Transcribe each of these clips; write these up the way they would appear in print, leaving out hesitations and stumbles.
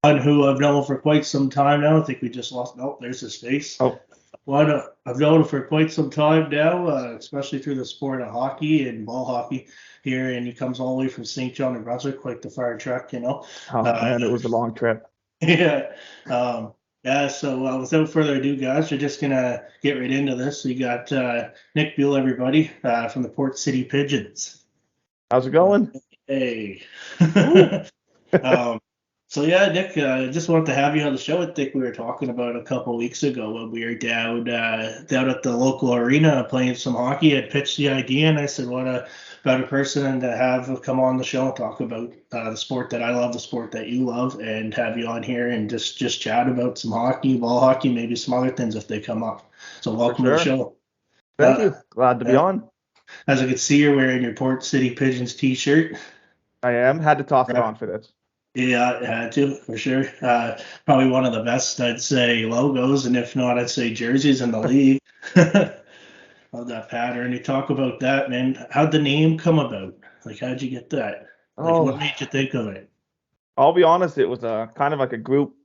One who I've known for quite some time now. I think we just lost. No, there's his face. Oh, One I've known him for quite some time now, especially through the sport of hockey and ball hockey here. And he comes all the way from St. John, New Brunswick, quite the far trek, you know. oh Uh, man, it was a long trip. yeah. Yeah. So without further ado, guys, we're just gonna get right into this. We got Nick Beale, everybody, from the Port City Pigeons. How's it Uh, going? hey. Woo. Um, so yeah, Nick, just wanted to have you on the show. I think we were talking about a couple weeks ago when we were down at the local arena playing some hockey. I pitched the idea, and I said, "What a better person to have come on the show and talk about the sport that I love, the sport that you love, and have you on here and just chat about some hockey, ball hockey, maybe some other things if they come up." So For welcome to the sure. show. Thank Uh, you. Glad to be uh, on. as I can see, you're wearing your Port City Pigeons t-shirt. I am. Had to toss it Right. on for this. Yeah, it had to for sure. Probably one of the best, I'd say, logos, and if not, I'd say jerseys in the league. Love that pattern. You talk about that, man. How'd the name come about? Like, how'd you get that? Like, what Oh, made you think of it? I'll be honest. It was a kind of like a group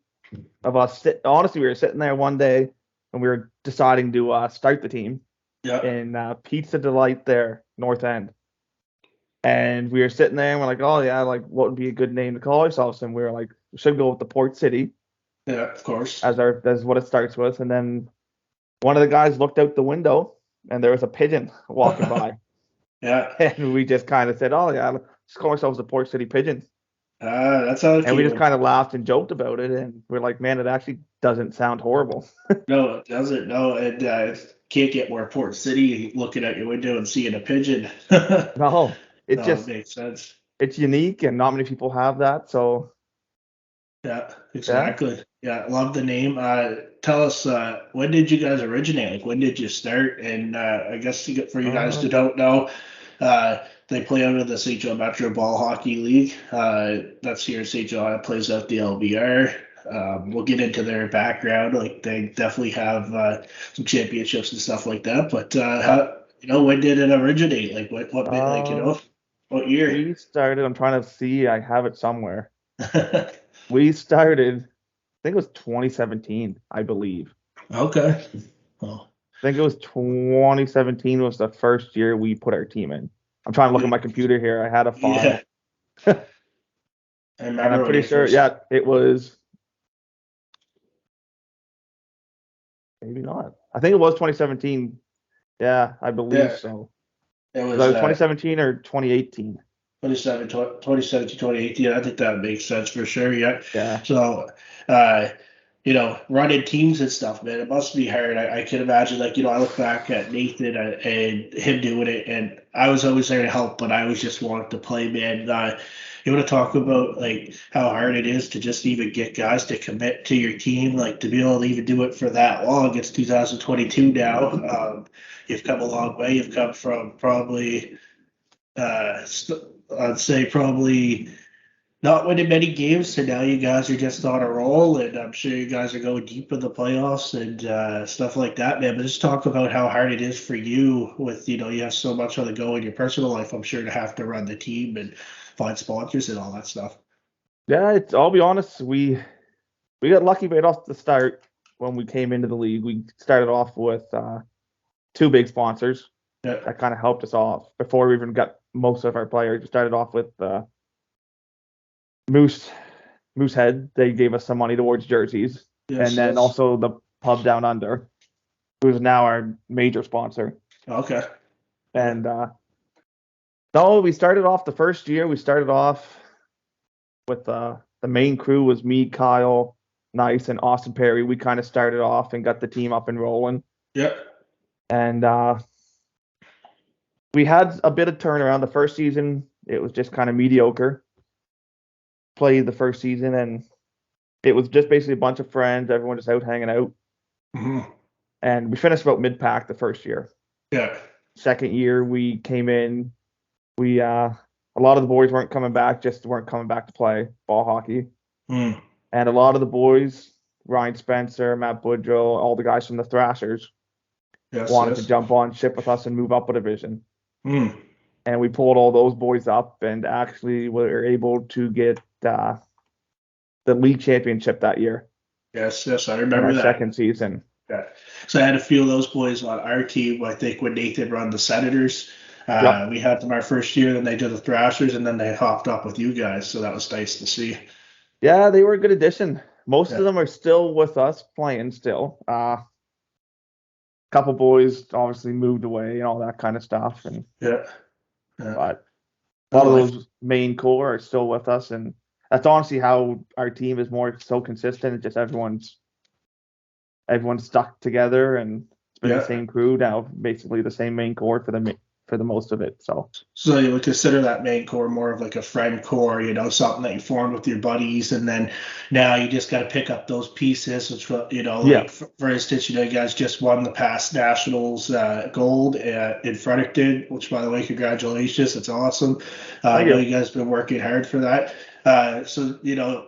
of us. Honestly, we were sitting there one day and we were deciding to start the team Yeah, in Pizza Delight there, North End. And we were sitting there and we're like, oh yeah, like what would be a good name to call ourselves? And we were like, we should go with the Port City yeah, of course. as what it starts with. And then one of the guys looked out the window and there was a pigeon walking by. Yeah, And we just kind of said, oh yeah, let's call ourselves the Port City Pigeons. that's how it And we came just about. kind of laughed and joked about it. And we're like, man, it actually doesn't sound horrible. No, it doesn't. No, and can't get more Port City looking out your window and seeing a pigeon. No, it No, it just, makes sense. it's unique and not many people have that. So Yeah, yeah. exactly. Yeah, I love the name. Tell us, when did you guys originate? Like, when did you start? And I guess for you guys who Um, don't know, they play out of the St. Joe Metro Ball Hockey League. That's here in St. Joe. It plays out the LBR. We'll get into their background. Like, they definitely have some championships and stuff like that. But when did it originate? Like, um, what year? we started, I'm trying to see, I have it somewhere. We started, I think it was 2017, I believe. Okay. Oh, I think it was 2017 was the first year we put our team in. I'm trying to look at my computer here. I had a yeah. file, I and I'm remember when pretty you sure, first. yeah, it was maybe not. I think it was 2017. Yeah, I believe Yeah, so. it Was was that 2017 or 2018? 2017, 2018. I think that makes sense for sure. Yeah. Yeah. So, running teams and stuff, man, it must be hard. I can imagine, like, I look back at Nathan and him doing it, and I was always there to help, but I always just wanted to play, man. You want to talk about like how hard it is to just even get guys to commit to your team, like to be able to even do it for that long. It's 2022 now. You've come a long way. You've come from probably I'd say probably not winning many games, so now you guys are just on a roll, and I'm sure you guys are going deep in the playoffs and stuff like that, man. But just talk about how hard it is for you with, you have so much on the go in your personal life, I'm sure, to have to run the team and find sponsors and all that stuff. Yeah, I'll be honest, we got lucky right off the start when we came into the league. We started off with two big sponsors Yeah. that kind of helped us off before we even got most of our players. We started off with Moose Moosehead. They gave us some money towards jerseys, Yes, and then yes. also the pub down under, who's now our major sponsor. Okay. Yeah. And no, we started off the first year. We started off with the main crew was me, Kyle, Nice, and Austin Perry. We kind of started off and got the team up and rolling. Yeah. And we had a bit of turnaround the first season. It was just kind of mediocre. Played the first season, and it was just basically a bunch of friends, everyone just out hanging out. Hmm. And we finished about mid pack the first year. Yeah. Second year, we came in. We a lot of the boys weren't coming back to play ball hockey, Mm. and a lot of the boys, Ryan Spencer, Matt Boudreau, all the guys from the Thrashers, Yes, wanted to yes. jump on ship with us and move up a division. Mm. And we pulled all those boys up and actually were able to get the league championship that year Yes, I in remember our that. second season. Yeah. So I had a few of those boys on our team. I think when Nathan run the Senators, Yep. we had them our first year, then they did the Thrashers, and then they hopped up with you guys. So that was nice to see. Yeah, they were a good addition. Most Yeah. of them are still with us playing still. Couple boys obviously moved away and all that kind of stuff. Yeah. Yeah. But a Good lot of life. those main core are still with us, and that's honestly how our team is more so consistent. It's just everyone's stuck together, and it's been the Yeah. same crew now, basically the same main core for the most of it. So So you would consider that main core more of like a friend core, something that you formed with your buddies, and then now you just got to pick up those pieces. Which, yeah, like for instance, you guys just won the past nationals gold in Fredericton, which by the way, congratulations, it's awesome. I thank know you. you guys been working hard for that. So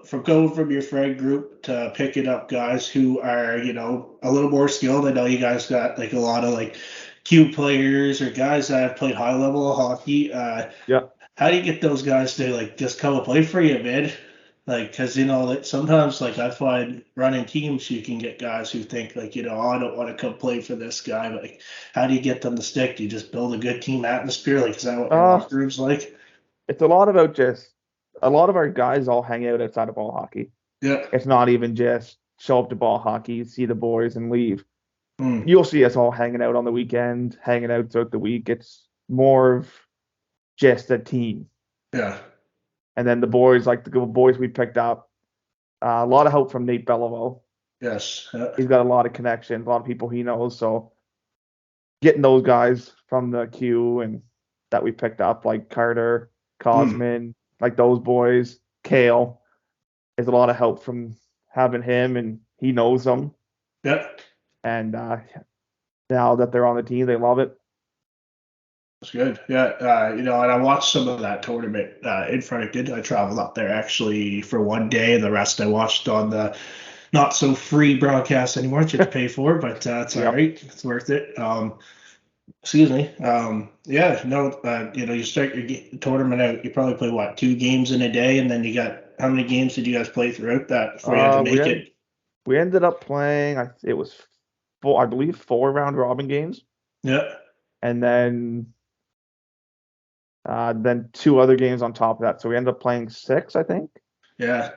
from going from your friend group to picking up guys who are a little more skilled. I know you guys got like a lot of like Q players or guys that have played high level of hockey. Yeah. How do you get those guys to like just come and play for you, man? Like, cause like sometimes like I find running teams, you can get guys who think like, oh, I don't want to come play for this guy. But like, how do you get them to stick? Do you just build a good team atmosphere? Like, is that what your Uh, locker room's like? it's a lot about just a lot of our guys all hang out outside of ball hockey. Yeah. It's not even just show up to ball hockey, see the boys, and leave. Hmm. You'll see us all hanging out on the weekend, hanging out throughout the week. It's more of just a team. Yeah. And then the boys, like the boys we picked up, a lot of help from Nate Belleville. Yes. Yeah. He's got a lot of connections, a lot of people he knows. So getting those guys from the queue and that we picked up, like Carter, Hmm. Cosman, like those boys, Kale, is a lot of help from having him, and he knows them. Yeah. And now that they're on the team, they love it. That's good. Yeah, and I watched some of that tournament in Fredericton. I traveled up there actually for one day. The rest I watched on the not so free broadcast anymore, which you have to pay for, but it's all Yep. right. It's worth it. Excuse me. Yeah, no, you start your tournament out. You probably play what, 2 games in a day, and then you got how many games did you guys play throughout that before you had to Uh, we make end, it? we ended up playing. It was four, I believe, 4 round robin games, Yeah, and then 2 other games on top of that. So we ended up playing 6, I think. yeah,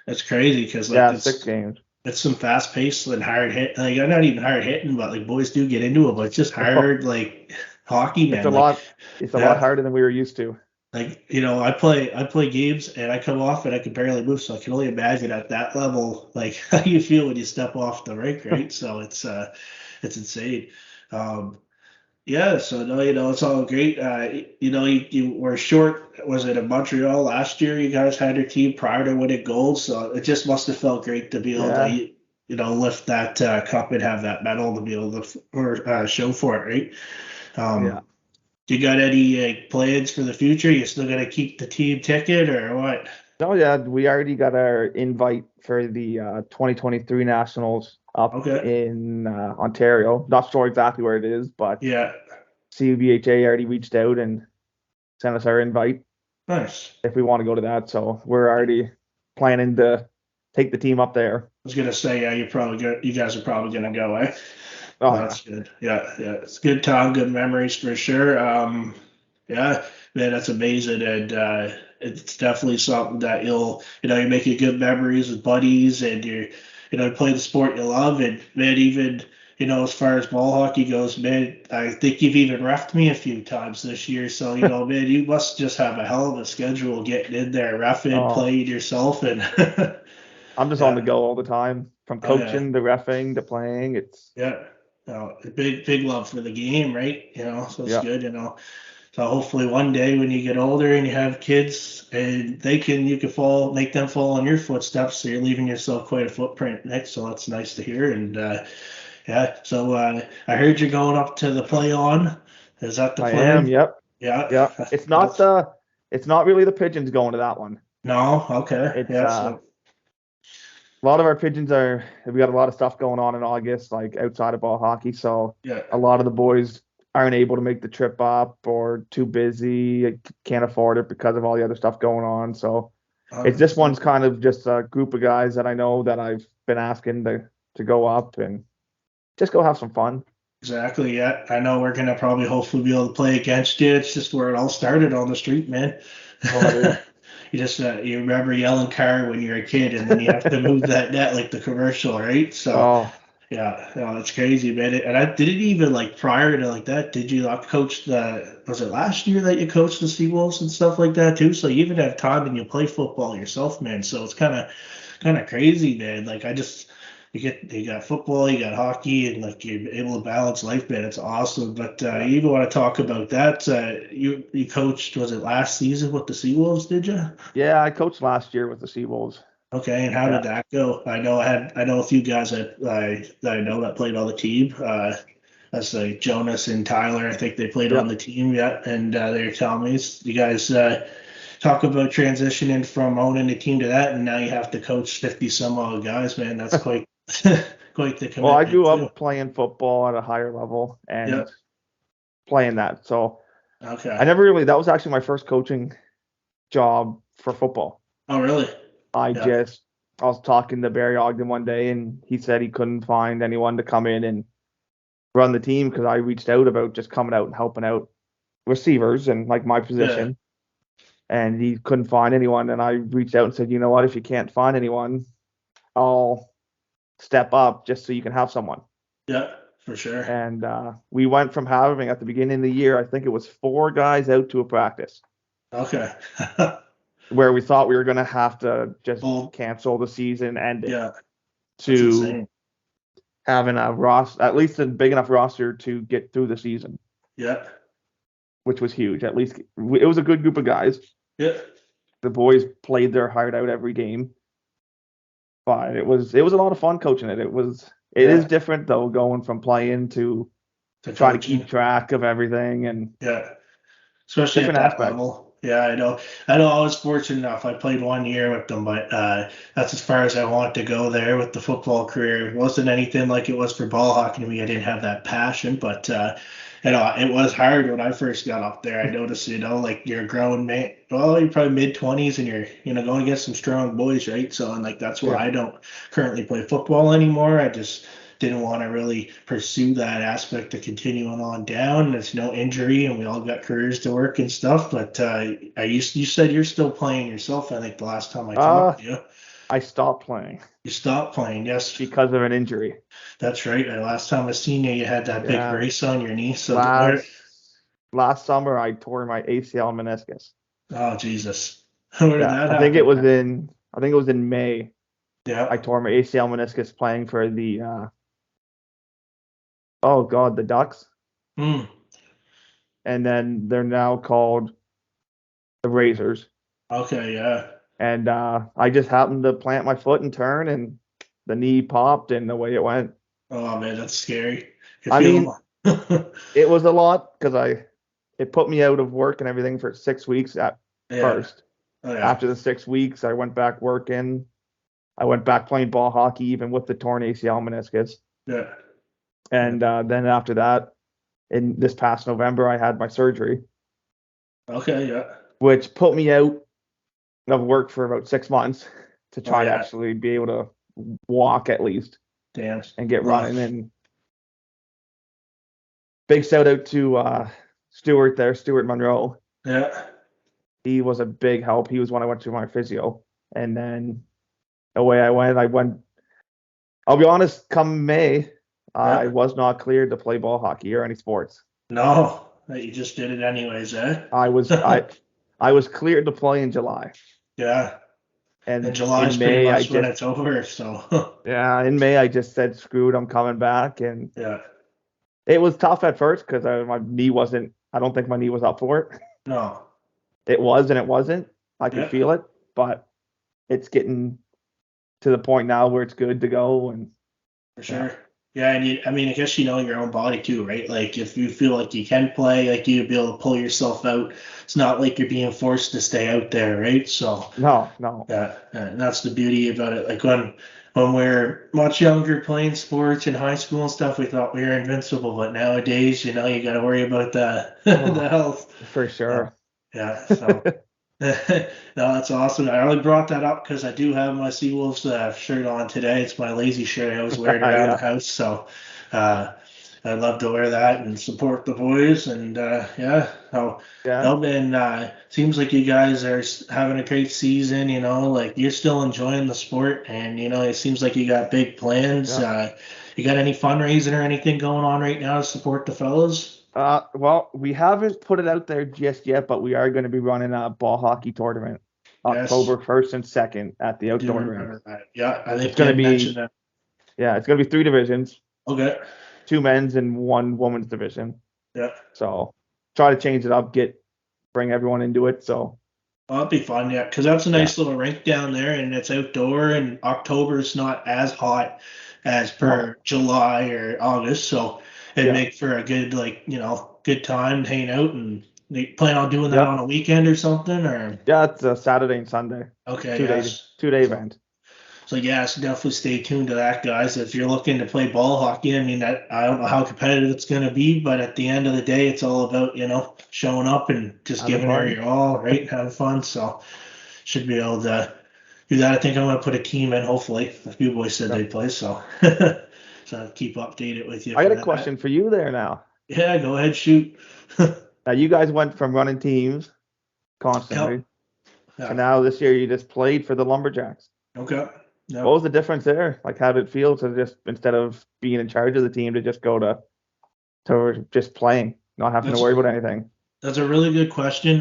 that's crazy because like Yeah, 6 games. it's some fast paced and hard hit. Like I'm not even hard hitting, but like boys do get into it. But it's just hard, like hockey, It's man. a Like lot. It's a lot yeah, harder than we were used to. like I play games and I come off and I can barely move. So I can only imagine at that level, like how you feel when you step off the rink, right? So it's insane. Um, yeah, so no, it's all great. You were short. Was it in Montreal last year? You guys had your team prior to winning gold, so it just must have felt great to be able to, Yeah, lift that cup and have that medal to be able to or show for it, right? yeah. Do you got any plans for the future? You still gonna keep the team ticket or what? Oh yeah, we already got our invite for the 2023 Nationals up Okay, in Ontario. Not sure exactly where it is, but yeah, CUBHA already reached out and sent us our invite nice. if we want to go to that. So we're already planning to take the team up there. I was gonna say, yeah, you guys are probably gonna go, eh? Oh Oh, yeah, that's good. Yeah, yeah. It's a good time, good memories for sure. Yeah, man, that's amazing. And it's definitely something that you're making good memories with buddies and you play the sport you love. And man, even, as far as ball hockey goes, man, I think you've even reffed me a few times this year. So, man, you must just have a hell of a schedule getting in there, reffing, oh, playing yourself. And I'm just on the yeah, go all the time, from oh, yeah. coaching to refing to playing. It's Yeah. A big love for the game, right? So it's yeah. good, So hopefully one day when you get older and you have kids and you can make them fall in your footsteps. So you're leaving yourself quite a footprint next. So that's nice to hear. And yeah, so I heard you're going up to the play on. Is that the I am. plan? Yep. Yeah. Yeah. It's not That's the. It's not really the Pigeons going to that one. no. Okay. It's Yeah. So a lot of our pigeons are we got a lot of stuff going on in August, like outside of ball hockey. So yeah. a lot of the boys aren't able to make the trip up or too busy, can't afford it because of all the other stuff going on. So It's this 100%. one's kind of just a group of guys that I know that I've been asking to go up and just go have some fun. Exactly. Yeah, I know we're gonna probably hopefully be able to play against you. It's just where it all started on the street, man. Oh, it is. You just you remember yelling car when you're a kid, and then you have to move that net like the commercial, right? So Oh, yeah, no, that's crazy, man. And I didn't even like prior to like that. Did you like coach the? Was it last year that you coached the Seawolves and stuff like that too? So you even have time and you play football yourself, man. So it's kind of crazy, man. Like I just you got football, you got hockey, and like you're able to balance life, man. It's awesome. But yeah. you even want to talk about that? You coached, was it last season with the Seawolves? Did you? Yeah, I coached last year with the Seawolves. Okay, and how Yeah. did that go? I know a few guys that I know that played on the team. That's like Jonas and Tyler. I think they played on Yep. the team, yeah. And they were telling me you guys talk about transitioning from owning a team to that, and now you have to coach 50 some odd guys, man. That's quite quite the Well, I commitment grew too. up playing football at a higher level and Yep. playing that. So I Okay. never really, that was actually my first coaching job for football. Oh, really? I Yeah. just, I was talking to Barry Ogden one day and he said he couldn't find anyone to come in and run the team because I reached out about just coming out and helping out receivers and like my Yeah. position. And he couldn't find anyone. And I reached out and said, you know what, if you can't find anyone, I'll step up just so you can have someone. Yeah. For sure. And we went from having at the beginning of the year, I think it was 4 guys out to a practice Okay. where we thought we were going to have to just Well, cancel the season, end it, yeah. That's to insane. having a roster, at least a big enough roster to get through the season, Yeah. which was huge. At least it was a good group of guys. Yeah. The boys played their heart out every game, but it was a lot of fun coaching it. It is Yeah. different though, going from playing to To trying to keep coaching. track of everything and Yeah. Especially at different that aspects. level. Yeah, I know. I know I was fortunate enough. I played 1 year with them, but that's as far as I wanted to go there with the football career. It wasn't anything like it was for ball hockey to me. I didn't have that passion, but it was hard when I first got up there. I noticed, like you're a grown man. Well, you're probably mid 20s, and you're, going against some strong boys, right? So, and like that's why Yeah. I don't currently play football anymore. I just didn't want to really pursue that aspect of continuing on down. There's no injury, and we all got careers to work and stuff. But you said you're still playing yourself. I think the last time I Uh, talked to you, I stopped playing you stopped playing. Yes, because of an injury. that's right. Last time I seen you, you had that big Yeah. brace on your knee. So where? Last last summer I tore my ACL meniscus. Oh Jesus, where did Yeah. that I think it happen, was man? in May. I Yeah. tore my ACL meniscus playing for the oh God, the Ducks. Hmm. And then they're now called the Razors. Okay. Yeah. And I just happened to plant my foot and turn and the knee popped and away it went. Oh man, that's scary. You I mean, feel? it was a lot because it put me out of work and everything for 6 weeks at Yeah. first. Oh yeah. After the 6 weeks, I went back working. I went back playing ball hockey, even with the torn ACL meniscus. Yeah. Yeah. And then after that, in this past November, I had my surgery, Okay. Yeah. which put me out of work for about 6 months to Oh try to yeah. actually be able to walk at least Damn. and get Well, running. And big shout out to Stuart there, Stuart Monroe. yeah. He was a big help. He was when I went to my physio. And then away I went. I'll be honest, come May, I Yeah. was not cleared to play ball hockey or any sports. No, you just did it anyways, eh? I was I I was cleared to play in July. Yeah. And And July's in pretty May I much when just it's over, so yeah, in May I just said screw it, I'm coming back. And yeah. it was tough at first because my knee wasn't, I don't think my knee was up for it. No. It was and it wasn't. I could Yeah, feel it, but it's getting to the point now where it's good to go. And for yeah. sure. Yeah, and I mean, I guess you know your own body too, right? Like if you feel like you can play, like you'd be able to pull yourself out. It's not like you're being forced to stay out there, right? So No, no. yeah, and that's the beauty about it. Like when we're much younger playing sports in high school and stuff, we thought we were invincible, but nowadays, you got to worry about the Oh, the health. for Yeah, sure. yeah. So No, that's awesome. I only brought that up because I do have my Seawolves shirt on today. It's my lazy shirt. I always wear it around the Yeah, house, so uh, I'd love to wear that and support the boys. And yeah, so yeah, no, man, seems like you guys are having a great season. Like you're still enjoying the sport, and it seems like you got big plans. yeah. You got any fundraising or anything going on right now to support the fellas? Well, we haven't put it out there just yet, but we are going to be running a ball hockey tournament Yes, October 1st and 2nd at the do outdoor rink. remember that. Yeah, I It's think you going to had mentioned be, that. yeah, it's going to be three divisions, Okay. two men's and one women's division. Yeah. So try to change it up, bring everyone into it. So Oh, that'd be fun, yeah, because that's a yeah, nice little rink down there, and it's outdoor, and October is not as hot as no, per July or August, so it'd yeah, make for a good, like, good time hanging out. And they plan on doing that yep, on a weekend or something, or yeah. It's a Saturday and Sunday, okay, two day yes. 2 day So, event. so yes, definitely stay tuned to that, guys. If you're looking to play ball hockey, I mean, I don't know how competitive it's going to be, but at the end of the day, it's all about showing up and just Having giving her fun. your all, right, and having fun. So should be able to do that. I think I'm going to put a team in. Hopefully, a few boys said Yep. they'd play, so so I'll keep updated with you I got for a that. question for you there now. Yeah, go ahead, shoot. Now you guys went from running teams Yep. constantly to Yeah. now this year you just played for the Lumberjacks. Okay. What Yep. was the difference there? Like how did it feel to just instead of being in charge of the team to just go to just playing, not having to That's worry about anything? That's a really good question.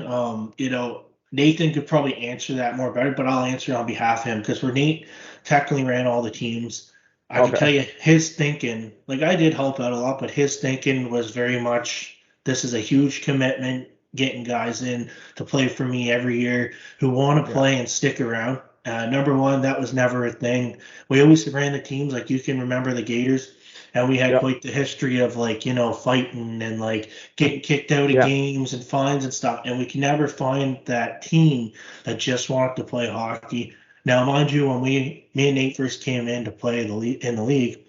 Nathan could probably answer that more better, but I'll answer it on behalf of him because where Nate technically ran all the teams, I can tell Okay. you his thinking, like I did help out a lot, but his thinking was very much this is a huge commitment, getting guys in to play for me every year who want to Yeah. play and stick around. Number one, that was never a thing. We always ran the teams like you can remember the Gators, and we had Yep. quite the history of like, fighting and like getting kicked out of Yeah. games and fines and stuff. And we can never find that team that just wanted to play hockey. Now, mind you, when me and Nate first came in to play in the league,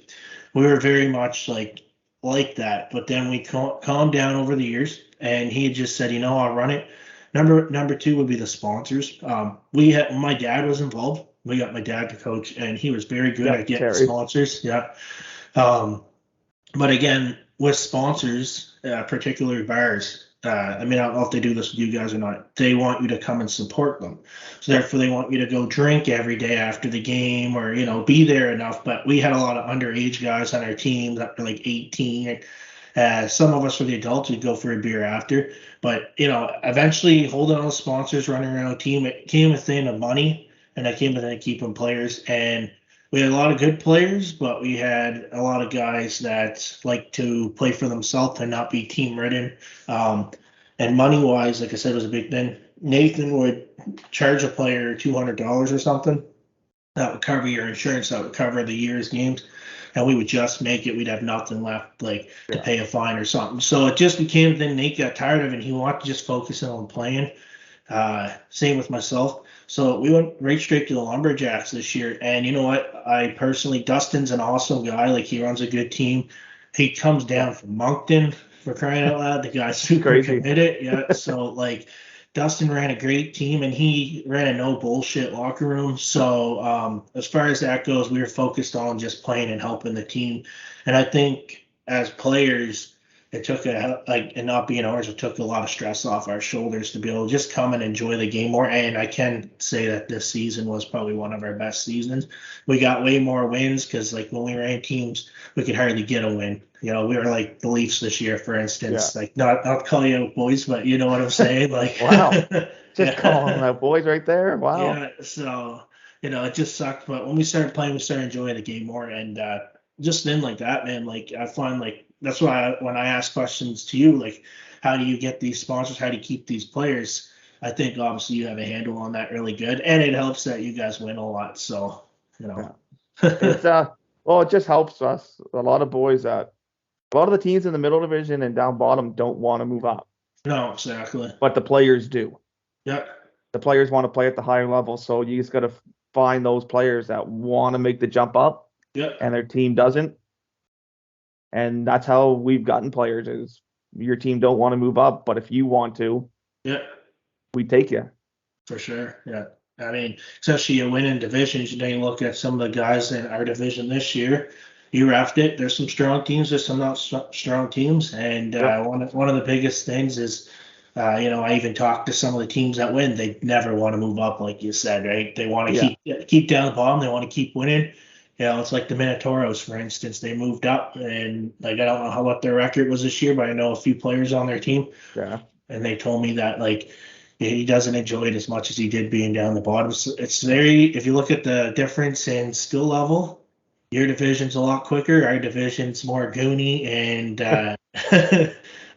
we were very much like that. But then we calmed down over the years, and he just said, I'll run it. Number two would be the sponsors. We had my dad was involved. We got my dad to coach, and he was very good at Yep. getting Terry. sponsors. Yeah. Um, but again, with sponsors, particularly bars, I mean, I don't know if they do this with you guys or not. They want you to come and support them. So Yep. therefore, they want you to go drink every day after the game or, be there enough. But we had a lot of underage guys on our team that were like 18. Some of us for the adults would go for a beer after. But, eventually holding on to sponsors, running around a team, it came within of money and it came within keeping players. And we had a lot of good players, but we had a lot of guys that like to play for themselves and not be team ridden. Um, and money wise, like I said, was a big thing. Nathan would charge a player $200 or something. That would cover your insurance. That would cover the year's games, and we would just make it. We'd have nothing left, like to Yeah. pay a fine or something. So it just became. Then Nate got tired of it. And he wanted to just focus on playing. Same with myself. So we went right straight to the Lumberjacks this year. And you know what? I personally, Dustin's an awesome guy. Like he runs a good team. He comes Yeah. down from Moncton for crying out loud. The guy's It's super crazy. committed. Yeah. So like Dustin ran a great team and he ran a no bullshit locker room. So as far as that goes, we were focused on just playing and helping the team. And I think as players, it took and not being ours, it took a lot of stress off our shoulders to be able to just come and enjoy the game more. And I can say that this season was probably one of our best seasons. We got way more wins because like when we ran teams, we could hardly get a win. We were like the Leafs this year, for Yeah. instance. Like not calling you out boys, but you know what I'm saying. Like Wow. Just calling them yeah, out boys right there. Wow. yeah. So it just sucked. But when we started playing, we started enjoying the game more. And just then like that, man, like I find like that's why when I ask questions to you, like how do you get these sponsors? How do you keep these players? I think obviously you have a handle on that really good, and it helps that you guys win a lot. So you know, Yeah. It's well, it just helps us. A lot of the teams in the middle division and down bottom don't want to move up, no, exactly. but the players do. Yeah, The players want to play at the higher level, so you just got to find those players that want to make the jump up yeah, and their team doesn't. And that's how we've gotten players is your team don't want to move up, but if you want to, yeah. we take you. For sure. Yeah. I mean, especially you winning divisions, you look at some of the guys in our division this year. You reffed it. There's some strong teams. There's some not strong teams. And Yep. one of the biggest things is, I even talked to some of the teams that win. They never want to move up, like you said, right? They want to Yeah. keep down the bottom. They want to keep winning. It's like the Minotauros, for instance. They moved up, and like I don't know what their record was this year, but I know a few players on their team, Yeah. and they told me that like he doesn't enjoy it as much as he did being down the bottom. So it's very, if you look at the difference in skill level, your division's a lot quicker. Our division's more goony and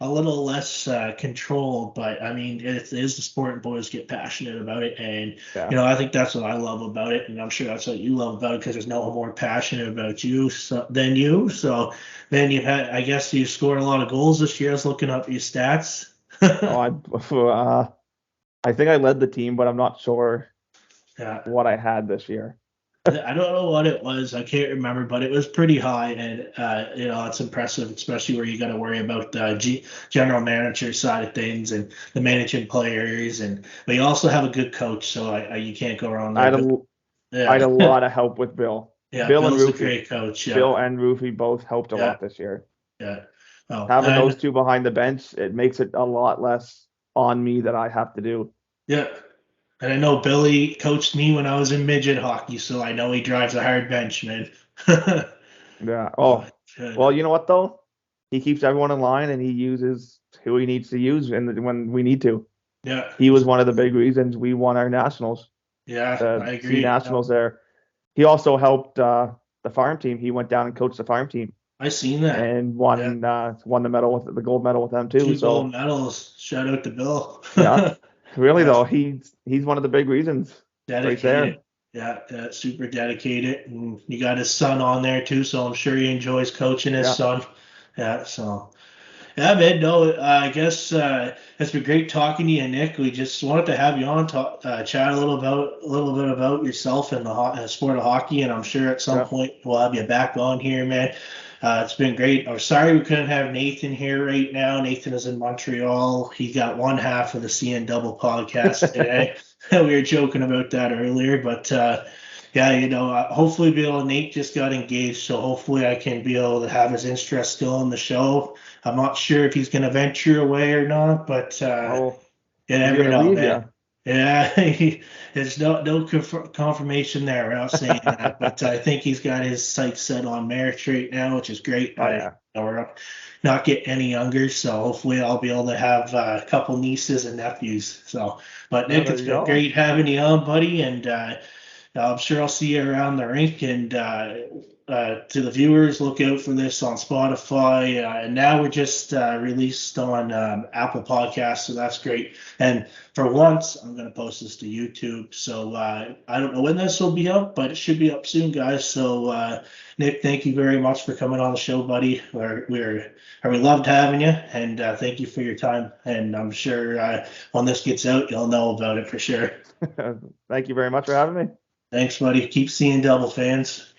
a little less controlled. But I mean, it is the sport, and boys get passionate about it. And Yeah. I think that's what I love about it, and I'm sure that's what you love about it because there's no one more passionate about you than you. So then I guess you scored a lot of goals this year. I was looking up your stats. Oh, I think I led the team, but I'm not sure Yeah. what I had this year. I don't know what it was. I can't remember, but it was pretty high, and it's impressive, especially where you got to worry about the general manager side of things and the managing players, but you also have a good coach, so you can't go wrong I there. had a, I had a lot of help with Bill. Yeah, Bill and Bill's a Rufy. great coach. Yeah, Bill and Rufy both helped a yeah, lot this year. yeah. Oh, Having those two behind the bench, it makes it a lot less on me that I have to do. yeah. And I know Billy coached me when I was in midget hockey, so I know he drives a hard bench, man. Yeah. Oh, Good. well, you know what though? He keeps everyone in line and he uses who he needs to use when we need to. Yeah. He was one of the big reasons we won our nationals. Yeah, The I agree. nationals there. He also helped the farm team. He went down and coached the farm team I seen that. and won the medal with the gold medal with them too. Two So gold medals. Shout out to Bill. yeah, really Yeah. though, he's one of the big reasons right there. Dedicated. Yeah, super dedicated. And you got his son on there too, so I'm sure he enjoys coaching his Yeah. son. Yeah, so yeah, man. No, I guess it's been great talking to you, Nick. We just wanted to have you on, chat a little bit about yourself and the sport of hockey, and I'm sure at some Yeah. point we'll have you back on here, man. It's been great. I'm sorry we couldn't have Nathan here right now. Nathan is in Montreal. He got one half of the CN Double podcast today. We were joking about that earlier, but yeah, hopefully Nate just got engaged, so hopefully I can be able to have his interest still in the show. I'm not sure if he's going to venture away or not, but Oh, you never know, leave man. Yeah, there's no confirmation there. We're not saying that, but I think he's got his sights set on marriage right now, which is great. Oh, yeah. We're not getting any younger, so hopefully I'll be able to have a couple nieces and nephews. So, but Nick, there it's you been go. great having you on, buddy, and I'm sure I'll see you around the rink. And to the viewers, look out for this on Spotify. And now we're just released on Apple Podcasts, so that's great. And for once, I'm going to post this to YouTube. So I don't know when this will be up, but it should be up soon, guys. So Nick, thank you very much for coming on the show, buddy. We loved having you, and thank you for your time. And I'm sure when this gets out, you'll know about it for sure. Thank you very much for having me. Thanks, buddy. Keep seeing double fans.